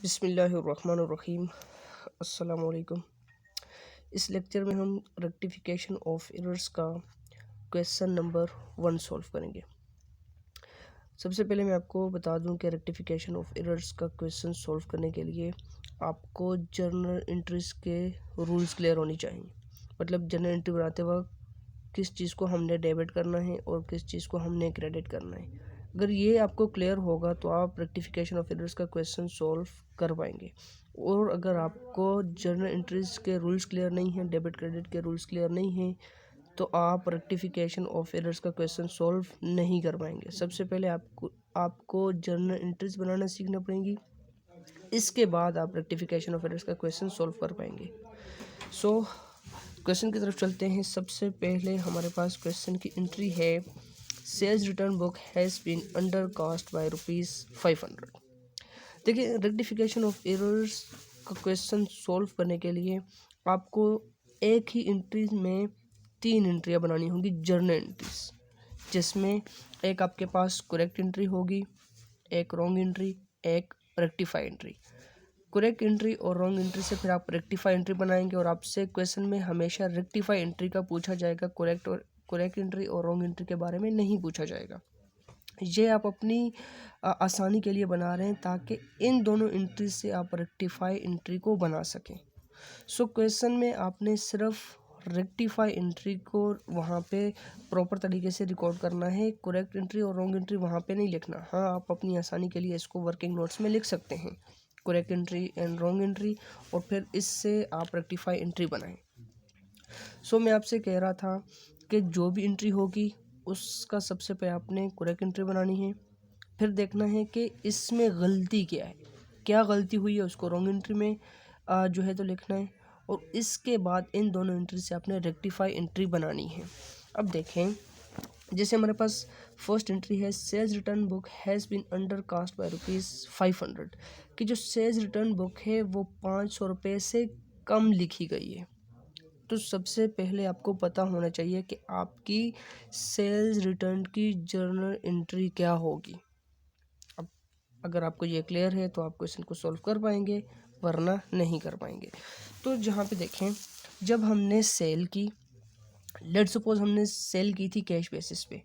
बिस्मिल्लाहिर्रहमानिर्रहीम। अस्सलाम वालेकुम। इस लेक्चर में हम रेक्टिफिकेशन ऑफ एरर्स का क्वेश्चन नंबर 1 सॉल्व करेंगे। सबसे पहले मैं आपको बता दूं कि रेक्टिफिकेशन ऑफ एरर्स का क्वेश्चन सॉल्व करने के लिए आपको जर्नल एंट्रीज के रूल्स क्लियर होनी चाहिए। मतलब जर्नल एंट्री बनाते वक्त किस चीज़ को हमने डेबिट करना है और किस चीज़ को हमने क्रेडिट करना है। अगर ये आपको क्लियर होगा तो आप रेक्टिफिकेशन ऑफ एरर्स का क्वेश्चन सॉल्व कर पाएंगे। और अगर आपको जर्नल एंट्रीज के रूल्स क्लियर नहीं हैं, डेबिट क्रेडिट के रूल्स क्लियर नहीं हैं, तो आप रेक्टिफिकेशन ऑफ एरर्स का क्वेश्चन सॉल्व नहीं कर पाएंगे। सबसे पहले आपको जर्नल एंट्रीज बनाना सीखना पड़ेंगी, इसके बाद आप रेक्टिफिकेशन ऑफ एरर्स का क्वेश्चन सॉल्व कर पाएंगे। सो क्वेश्चन की तरफ चलते हैं। सबसे पहले हमारे पास क्वेश्चन की एंट्री है, sales return book has been undercast by ₹500। देखिए, रेक्टिफिकेशन ऑफ एरर्स का क्वेश्चन सॉल्व करने के लिए आपको एक ही एंट्री में 3 एंट्रियाँ बनानी होंगी, जर्नल एंट्रीज, जिसमें एक आपके पास करेक्ट एंट्री होगी, एक रॉन्ग एंट्री, एक रेक्टिफाई एंट्री। करेक्ट एंट्री और रॉन्ग एंट्री से फिर आप रेक्टिफाई एंट्री बनाएंगे और आपसे क्वेश्चन में हमेशा रेक्टिफाई एंट्री का पूछा जाएगा, करेक्ट एंट्री और रॉन्ग एंट्री के बारे में नहीं पूछा जाएगा। ये आप अपनी आसानी के लिए बना रहे हैं ताकि इन दोनों एंट्री से आप रेक्टिफाई एंट्री को बना सकें। सो क्वेश्चन में आपने सिर्फ रेक्टिफाई एंट्री को वहाँ पे प्रॉपर तरीके से रिकॉर्ड करना है, करेक्ट एंट्री और रॉन्ग एंट्री वहाँ पे नहीं लिखना। हाँ, आप अपनी आसानी के लिए इसको वर्किंग नोट्स में लिख सकते हैं, correct entry and wrong entry, और फिर इससे आप रेक्टिफाई एंट्री बनाएं। सो मैं आपसे कह रहा था कि जो भी एंट्री होगी उसका सबसे पहले आपने करेक्ट एंट्री बनानी है, फिर देखना है कि इसमें गलती क्या है, क्या गलती हुई है उसको रॉन्ग एंट्री में जो है तो लिखना है, और इसके बाद इन दोनों एंट्री से आपने रेक्टिफाई एंट्री बनानी है। अब देखें, जैसे हमारे पास फर्स्ट एंट्री है, sales return book has been undercast by ₹500, कि जो सेल्स रिटर्न बुक है वो 500 रुपये से कम लिखी गई है। तो सबसे पहले आपको पता होना चाहिए कि आपकी सेल्स रिटर्न की जर्नल एंट्री क्या होगी। अब अगर आपको ये क्लियर है तो आप क्वेश्चन को सॉल्व कर पाएंगे, वरना नहीं कर पाएंगे। तो जहाँ पे देखें, जब हमने सेल की, लेट सपोज हमने सेल की थी कैश बेसिस पे,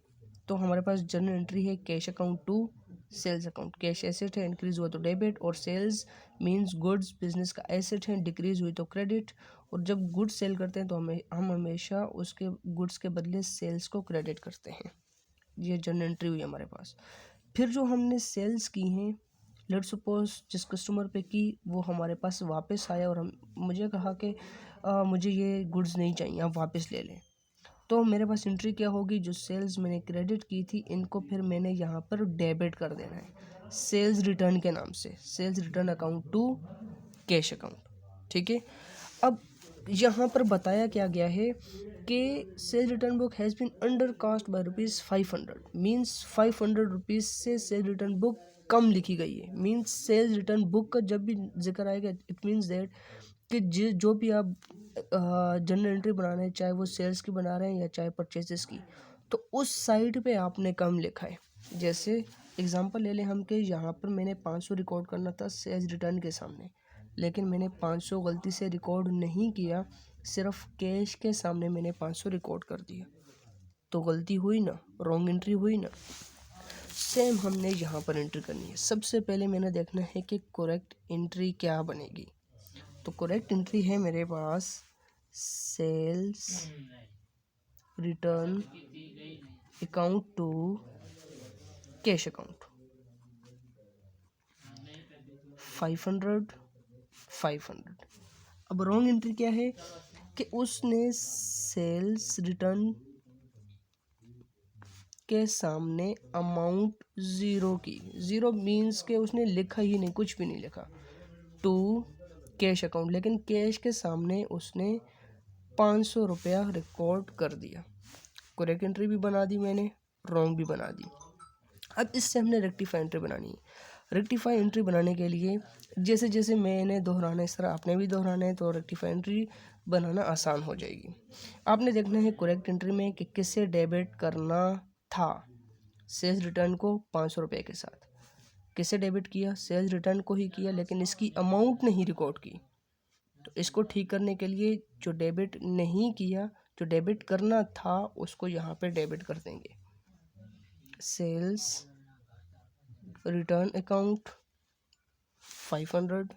तो हमारे पास जर्नल एंट्री है cash account to sales account. Cash asset है, इंक्रीज हुआ तो डेबिट, और सेल्स मींस गुड्स, बिजनेस का एसेट है, डिक्रीज हुई तो क्रेडिट। और जब गुड्स सेल करते हैं तो हम हमेशा उसके गुड्स के बदले सेल्स को क्रेडिट करते हैं। ये जर्नल एंट्री हुई हमारे पास। फिर जो हमने सेल्स की हैं, लेट सपोज जिस कस्टमर पे की वो हमारे पास वापस आया और मुझे कहा कि मुझे ये गुड्स नहीं चाहिए, आप वापस ले लें। तो मेरे पास एंट्री क्या होगी, जो सेल्स मैंने क्रेडिट की थी इनको फिर मैंने यहाँ पर डेबिट कर देना है सेल्स रिटर्न के नाम से, sales return account to cash account. ठीक है। अब यहाँ पर बताया क्या गया है कि sales return book has been undercast by ₹500, means 500 rupees से सेल्स रिटर्न बुक कम लिखी गई है। मीन्स सेल्स रिटर्न बुक का जब भी जिक्र आएगा, इट मीन्स दैट कि जो भी आप जर्नल एंट्री बना रहे हैं, चाहे वो सेल्स की बना रहे हैं या चाहे परचेजेस की, तो उस साइड पे आपने कम लिखा है। जैसे एग्जांपल ले लें हम कि यहाँ पर मैंने 500 रिकॉर्ड करना था सेल्स रिटर्न के सामने, लेकिन मैंने 500 गलती से रिकॉर्ड नहीं किया, सिर्फ कैश के सामने मैंने 500 रिकॉर्ड कर दिया, तो गलती हुई ना, रॉन्ग एंट्री हुई ना। सेम हमने यहाँ पर एंट्री करनी है। सबसे पहले मैंने देखना है कि करेक्ट एंट्री क्या बनेगी। तो करेक्ट एंट्री है मेरे पास sales return account to cash account 500। अब रॉन्ग एंट्री क्या है कि उसने सेल्स रिटर्न के सामने अमाउंट ज़ीरो की, ज़ीरो मीन्स के उसने लिखा ही नहीं, कुछ भी नहीं लिखा, टू कैश अकाउंट, लेकिन कैश के सामने उसने 500 रुपया रिकॉर्ड कर दिया। करेक्ट एंट्री भी बना दी मैंने, रॉन्ग भी बना दी। अब इससे हमने रेक्टिफाई एंट्री बनानी है। रेक्टिफाई एंट्री बनाने के लिए जैसे जैसे मैंने दोहराना है, इस तरह आपने भी दोहराना है, तो रेक्टिफाई एंट्री बनाना आसान हो जाएगी। आपने देखना है करेक्ट एंट्री में कि किससे डेबिट करना था, सेल्स रिटर्न को 500 रुपये के साथ। किसे डेबिट किया? सेल्स रिटर्न को ही किया, लेकिन इसकी अमाउंट नहीं रिकॉर्ड की। तो इसको ठीक करने के लिए जो डेबिट नहीं किया, जो डेबिट करना था, उसको यहाँ पे डेबिट कर देंगे। Sales return account 500।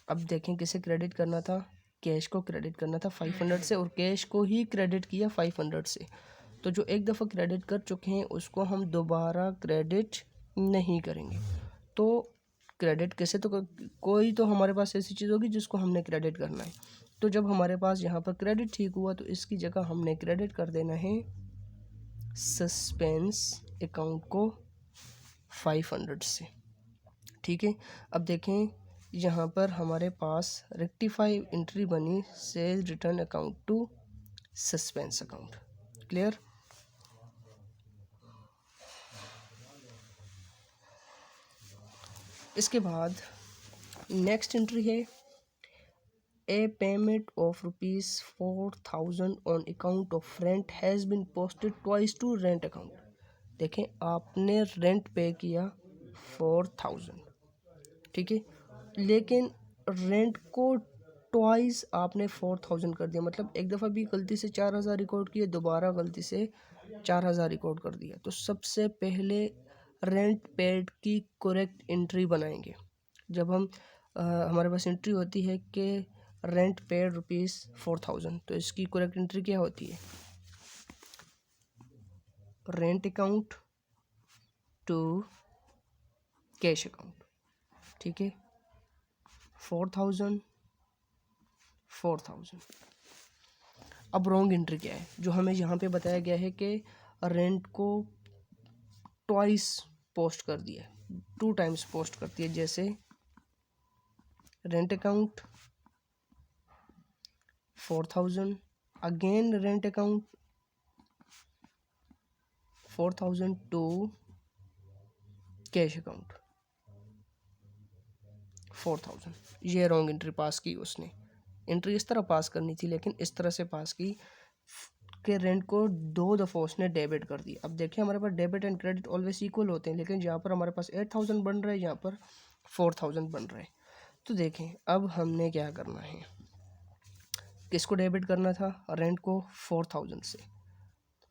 अब देखें किसे क्रेडिट करना था? कैश को क्रेडिट करना था 500 से, और कैश को ही क्रेडिट किया 500 से। तो जो एक दफ़ा क्रेडिट कर चुके हैं उसको हम दोबारा क्रेडिट नहीं करेंगे। तो क्रेडिट कैसे? तो कोई तो हमारे पास ऐसी चीज़ होगी जिसको हमने क्रेडिट करना है। तो जब हमारे पास यहाँ पर क्रेडिट ठीक हुआ तो इसकी जगह हमने क्रेडिट कर देना है सस्पेंस अकाउंट को 500 से। ठीक है। अब देखें यहाँ पर हमारे पास रेक्टिफाई एंट्री बनी, sales return account to suspense account. Clear? इसके बाद नेक्स्ट एंट्री है a payment of ₹4000 on account of rent has been posted twice to rent account. देखें आपने रेंट पे किया 4000, ठीक है, लेकिन रेंट को ट्वाइस आपने 4000 कर दिया। मतलब एक दफ़ा भी गलती से 4000 रिकॉर्ड किए, दोबारा गलती से 4000 रिकॉर्ड कर दिया। तो सबसे पहले रेंट पेड की करेक्ट एंट्री बनाएंगे। जब हम हमारे पास एंट्री होती है कि रेंट पेड ₹4000, तो इसकी करेक्ट एंट्री क्या होती है? Rent account to cash account. ठीक है, 4000। अब रॉन्ग एंट्री क्या है? जो हमें यहाँ पे बताया गया है कि रेंट को ट्वाइस पोस्ट कर दिया, 2 टाइम्स पोस्ट करती है। जैसे rent account 4000, again rent account 4000 to cash account 4000। ये रॉन्ग एंट्री पास की उसने। एंट्री इस तरह पास करनी थी, लेकिन इस तरह से पास की कि रेंट को 2 दफ़ा उसने डेबिट कर दी। अब देखिए हमारे पास debit and credit always equal होते हैं, लेकिन यहाँ पर हमारे पास 8000 बन रहा है, यहाँ पर 4000 बन रहा है। तो देखें अब हमने क्या करना है, किसको डेबिट करना था? रेंट को 4000 से।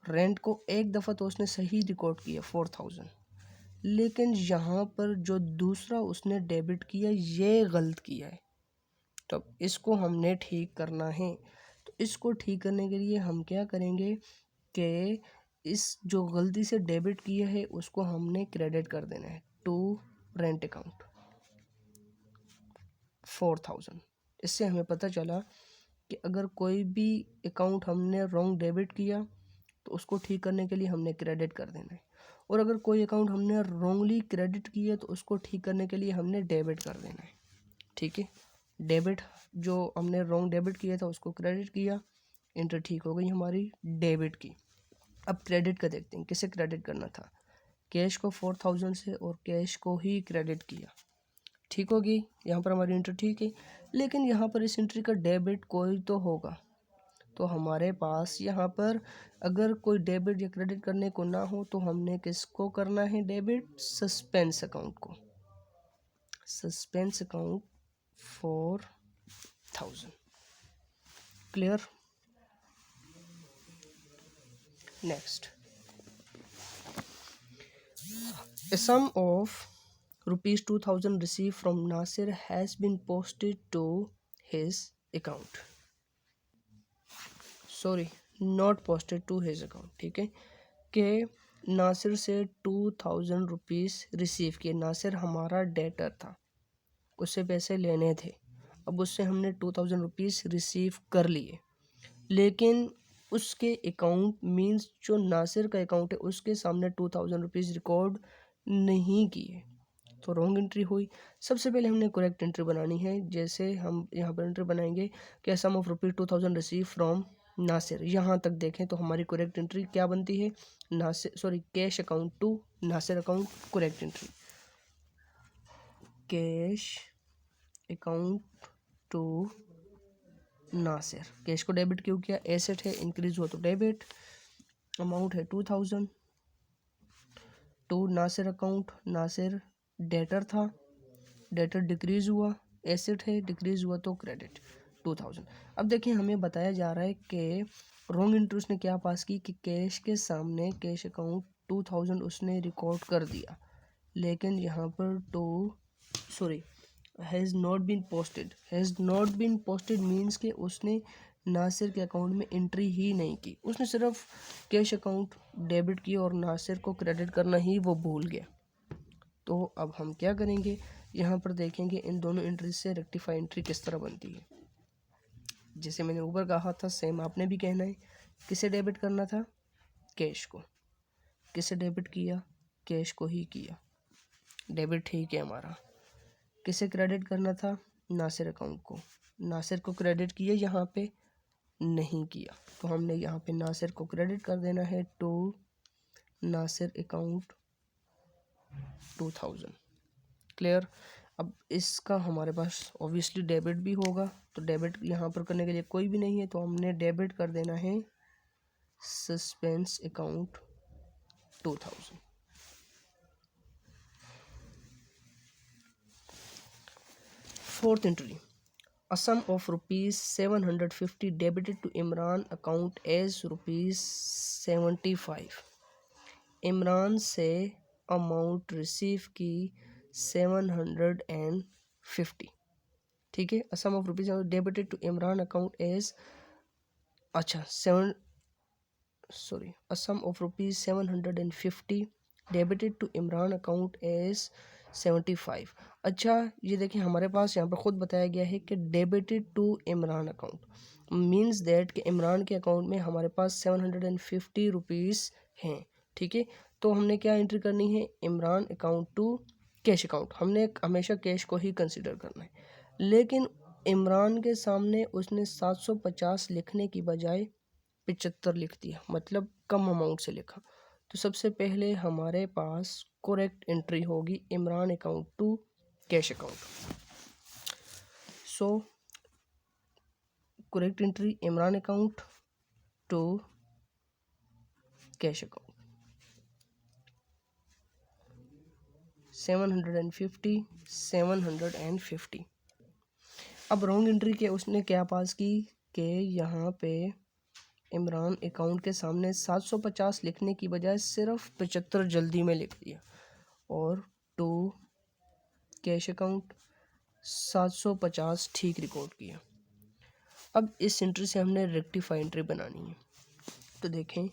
रेंट को एक दफ़ा तो उसने सही रिकॉर्ड किया 4000, लेकिन यहाँ पर जो दूसरा उसने डेबिट किया ये गलत किया है। तो इसको हमने ठीक करना है। तो इसको ठीक करने के लिए हम क्या करेंगे कि इस जो गलती से डेबिट किया है उसको हमने क्रेडिट कर देना है टू रेंट अकाउंट 4000। इससे हमें पता चला कि अगर कोई भी अकाउंट हमने रॉन्ग डेबिट किया तो उसको ठीक करने के लिए हमने क्रेडिट कर देना है, और अगर कोई अकाउंट हमने रॉन्गली क्रेडिट किया तो उसको ठीक करने के लिए हमने डेबिट कर देना है। ठीक है, डेबिट जो हमने रॉन्ग डेबिट किया था उसको क्रेडिट किया, एंट्री ठीक हो गई हमारी डेबिट की। अब क्रेडिट का देखते हैं, किसे क्रेडिट करना था? कैश को 4000 से, और कैश को ही क्रेडिट किया। ठीक होगी, यहाँ पर हमारी एंट्री ठीक है, लेकिन यहाँ पर इस एंट्री का डेबिट कोई तो होगा। तो हमारे पास यहाँ पर अगर कोई डेबिट या क्रेडिट करने को ना हो तो हमने किसको करना है डेबिट? सस्पेंस अकाउंट को। Suspense account 4000। Clear? Next, a sum of ₹2000 received from Nasir has been posted to his account. Sorry, not posted to his account. ठीक है, कि नासिर से 2000 रुपीज़ रिसीव किए। नासिर हमारा डेटर था, उससे पैसे लेने थे। अब उससे हमने 2000 रुपीज़ रिसीव कर लिए, लेकिन उसके अकाउंट मींस जो नासिर का अकाउंट है उसके सामने 2000 रुपीज़ रिकॉर्ड नहीं किए, तो रॉन्ग एंट्री हुई। सबसे पहले हमने करेक्ट एंट्री बनानी है। जैसे हम यहाँ पर एंट्री बनाएंगे कि सम ऑफ ₹2000 रिसीव फ्रॉम नासिर। यहाँ तक देखें तो हमारी करेक्ट एंट्री क्या बनती है? Nasir sorry cash account to Nasir account. Correct entry cash account to Nasir. Cash को डेबिट क्यों किया? एसेट है, इंक्रीज हुआ तो डेबिट। अमाउंट है 2000 to Nasir account. Nasir debtor था, डेटर डिक्रीज़ हुआ, एसेट है डिक्रीज़ हुआ तो क्रेडिट 2000। अब देखिए हमें बताया जा रहा है कि रॉन्ग एंट्री उसने क्या पास की कि कैश के सामने कैश अकाउंट 2000 उसने रिकॉर्ड कर दिया, लेकिन यहाँ पर has not been posted means के उसने नासिर के अकाउंट में एंट्री ही नहीं की, उसने सिर्फ कैश अकाउंट डेबिट किया और नासिर को क्रेडिट करना ही वो भूल गया। तो अब हम क्या करेंगे, यहाँ पर देखेंगे इन दोनों एंट्री से रेक्टिफाई एंट्री किस तरह बनती है। जैसे मैंने ऊपर कहा था सेम आपने भी कहना है। किसे डेबिट करना था, कैश को। किसे डेबिट किया, कैश को ही किया, डेबिट ठीक है हमारा। किसे क्रेडिट करना था, नासिर अकाउंट को। नासिर को क्रेडिट किया, यहाँ पे नहीं किया, तो हमने यहाँ पे नासिर को क्रेडिट कर देना है टू नासिर अकाउंट 2000। क्लियर। अब इसका हमारे पास ऑब्वियसली डेबिट भी होगा, तो डेबिट यहाँ पर करने के लिए कोई भी नहीं है, तो हमने डेबिट कर देना है suspense account 2000। Fourth entry, a sum of rupees 750 debited to Imran account as rupees 75। Imran से अमाउंट रिसीव की 750, ठीक है। a sum of rupees debited to Imran account as a sum of rupees 750 debited to Imran account as 75। अच्छा ये देखिए हमारे पास यहाँ पर ख़ुद बताया गया है कि debited to Imran account means that कि इमरान के अकाउंट में हमारे पास 750 रुपीज़ हैं, ठीक है। तो हमने क्या एंट्री करनी है, Imran account to cash account. हमने हमेशा कैश को ही कंसिडर करना है, लेकिन इमरान के सामने उसने 750 लिखने की बजाय 75 लिख दिया, मतलब कम अमाउंट से लिखा। तो सबसे पहले हमारे पास करेक्ट एंट्री होगी Imran account to cash account. So correct entry Imran account to cash account 750। अब रॉन्ग एंट्री के उसने क्या पास की कि यहाँ पे इमरान अकाउंट के सामने 750 लिखने की बजाय सिर्फ 75 जल्दी में लिख दिया, और टू कैश अकाउंट 750 ठीक रिकॉर्ड किया। अब इस एंट्री से हमने रेक्टिफाई एंट्री बनानी है। तो देखें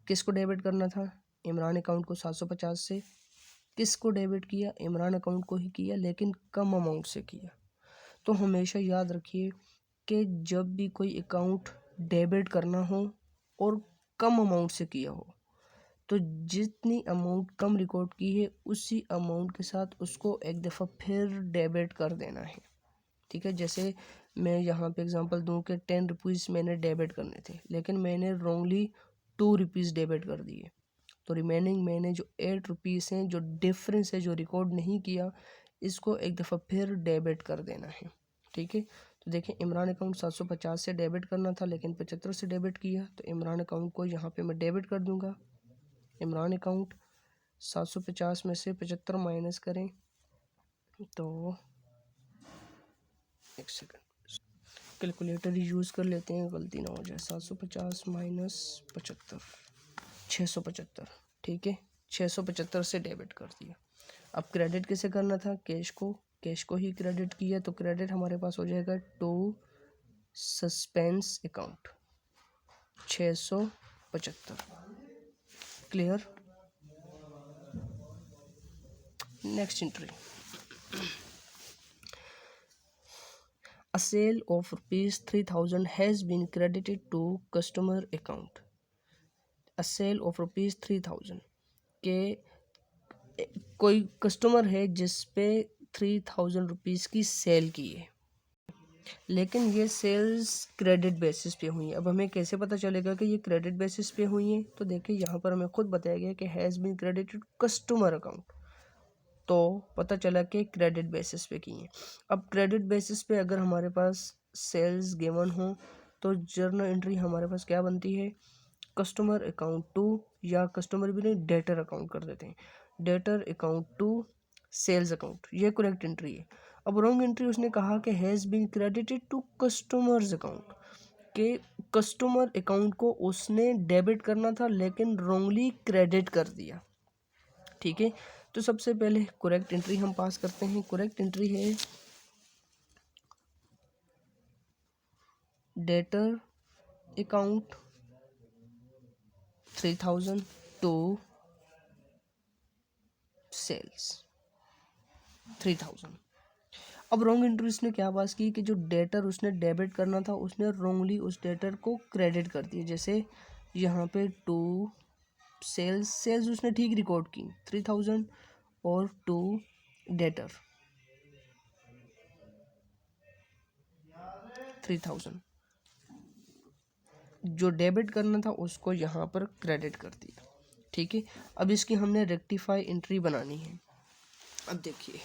किसको डेबिट करना था, इमरान अकाउंट को 750 से। किसको डेबिट किया, इमरान अकाउंट को ही किया, लेकिन कम अमाउंट से किया। तो हमेशा याद रखिए कि जब भी कोई अकाउंट डेबिट करना हो और कम अमाउंट से किया हो, तो जितनी अमाउंट कम रिकॉर्ड की है उसी अमाउंट के साथ उसको एक दफ़ा फिर डेबिट कर देना है, ठीक है। जैसे मैं यहाँ पे एग्जांपल दूँ कि 10 रुपीज़ मैंने डेबिट करने थे, लेकिन मैंने रॉन्गली 2 रुपीज़ डेबिट कर दिए, तो रिमेनिंग मैंने जो 8 रुपीज़ हैं, जो डिफरेंस है, जो रिकॉर्ड नहीं किया, इसको एक दफ़ा फिर डेबिट कर देना है, ठीक है। तो देखें इमरान अकाउंट 750 से डेबिट करना था, लेकिन 75 से डेबिट किया, तो इमरान अकाउंट को यहाँ पे मैं डेबिट कर दूँगा। इमरान अकाउंट 750 में से 75 माइनस करें तो एक सेकंड कैलकुलेटर यूज़ कर लेते हैं, गलती ना हो जाए। 750 माइनस 75 675, ठीक है। 675 से डेबिट कर दिया। अब क्रेडिट किसे करना था, कैश को। कैश को ही क्रेडिट किया, तो क्रेडिट हमारे पास हो जाएगा to suspense account 675। Clear. Next entry, a sale of rupees 3000 has been credited to customer account। a sale of rupees 3000 के कोई कस्टमर है जिस पे 3000 रुपीज़ की सेल की है, लेकिन ये सेल्स क्रेडिट बेसिस पे हुई हैं। अब हमें कैसे पता चलेगा कि ये क्रेडिट बेसिस पे हुई हैं, तो देखिए यहाँ पर हमें खुद बताया गया कि has been credited customer account, तो पता चला कि क्रेडिट बेसिस पे की हैं। अब क्रेडिट बेसिस पे अगर हमारे पास सेल्स गिवन हो, तो जर्नल एंट्री हमारे पास क्या बनती है, कस्टमर अकाउंट टू, या कस्टमर भी नहीं डेटर अकाउंट कर देते हैं, debtor account to sales account, ये करेक्ट एंट्री है। अब रॉन्ग एंट्री उसने कहा कि has been credited to customer's account, के कस्टमर अकाउंट को उसने डेबिट करना था लेकिन रॉन्गली क्रेडिट कर दिया। ठीक है, तो सबसे पहले करेक्ट एंट्री हम पास करते हैं। करेक्ट एंट्री है डेटर अकाउंट 3000 टू सेल्स 3000। अब रॉन्ग एंट्री उसने क्या पास की कि जो डेटर उसने डेबिट करना था उसने रॉन्गली उस डेटर को क्रेडिट कर दिया। जैसे यहाँ पे टू सेल्स उसने ठीक रिकॉर्ड की 3000 और टू डेटर 3000, जो डेबिट करना था उसको यहाँ पर क्रेडिट कर दिया। ठीक है, अब इसकी हमने रेक्टिफाई एंट्री बनानी है। अब देखिए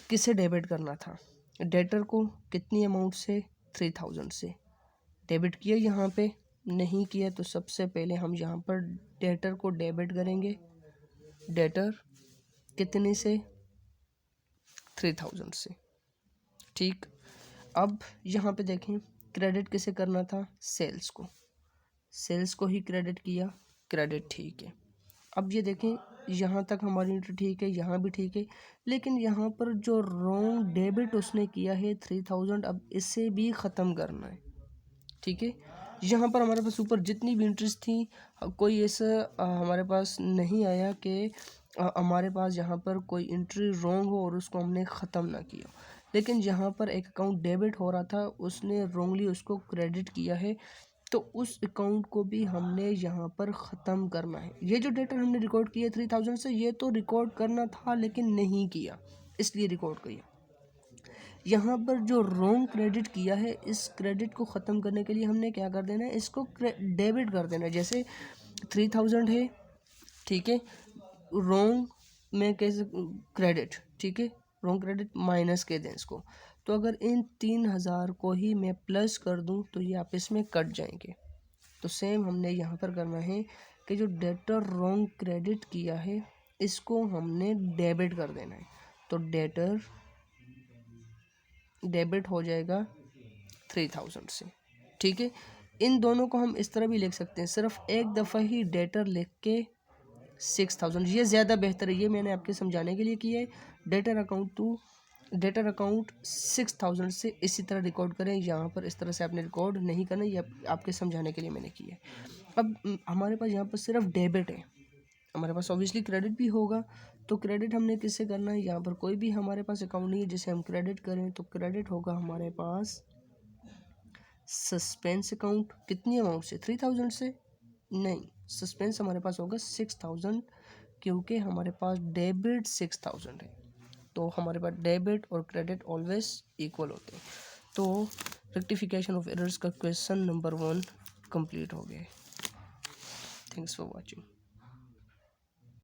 किसे डेबिट करना था, डेटर को कितनी अमाउंट से, 3000 से डेबिट किया, यहाँ पे नहीं किया तो सबसे पहले हम यहाँ पर डेटर को डेबिट करेंगे। डेटर कितने से, 3000 से। ठीक, अब यहाँ पे देखें क्रेडिट किसे करना था, सेल्स को, सेल्स को ही क्रेडिट किया, क्रेडिट ठीक है। अब ये देखें यहाँ तक हमारी एंट्री ठीक है, यहाँ भी ठीक है, लेकिन यहाँ पर जो रॉन्ग डेबिट उसने किया है 3000, अब इसे भी ख़त्म करना है। ठीक है, यहाँ पर हमारे पास ऊपर जितनी भी एंट्रीज थी कोई ऐसा हमारे पास नहीं आया कि हमारे पास यहाँ पर कोई एंट्री रॉन्ग हो और उसको हमने ख़त्म ना किया, लेकिन यहाँ पर एक अकाउंट डेबिट हो रहा था उसने रॉन्गली उसको क्रेडिट किया है, तो उस अकाउंट को भी हमने यहाँ पर ख़त्म करना है। ये जो डेटा हमने रिकॉर्ड किया 3000 से, ये तो रिकॉर्ड करना था लेकिन नहीं किया, इसलिए रिकॉर्ड किया। यहाँ पर जो रॉन्ग क्रेडिट किया है इस क्रेडिट को ख़त्म करने के लिए हमने क्या कर देना है, इसको डेबिट कर देना है। जैसे 3000 है, ठीक है, रॉन्ग में कैसे क्रेडिट, ठीक है, रॉन्ग क्रेडिट माइनस के दें इसको, तो अगर इन 3000 को ही मैं प्लस कर दूं तो ये आपस में कट जाएंगे। तो सेम हमने यहाँ पर करना है कि जो डेटर रॉन्ग क्रेडिट किया है इसको हमने डेबिट कर देना है, तो डेटर डेबिट हो जाएगा 3000 से। ठीक है, इन दोनों को हम इस तरह भी लिख सकते हैं, सिर्फ एक दफ़ा ही डेटर लिख के 6000, ये ज़्यादा बेहतर है, ये मैंने आपके समझाने के लिए किया है। डेटर अकाउंट 6000 से इसी तरह रिकॉर्ड करें, यहाँ पर इस तरह से आपने रिकॉर्ड नहीं करना, ये आपके समझाने के लिए मैंने किया है। अब हमारे पास यहाँ पर सिर्फ डेबिट है, हमारे पास ऑब्वियसली क्रेडिट भी होगा, तो क्रेडिट हमने किससे करना है, यहाँ पर कोई भी हमारे पास अकाउंट नहीं है जिसे हम क्रेडिट करें, तो क्रेडिट होगा हमारे पास सस्पेंस अकाउंट, कितनी अमाउंट से, 3000 से नहीं, सस्पेंस हमारे पास होगा 6000, क्योंकि हमारे पास डेबिट 6000 है, तो हमारे पास डेबिट और क्रेडिट ऑलवेज इक्वल होते हैं। तो रेक्टिफिकेशन ऑफ एरर्स का क्वेश्चन नंबर 1 कंप्लीट हो गया है। Thanks for watching.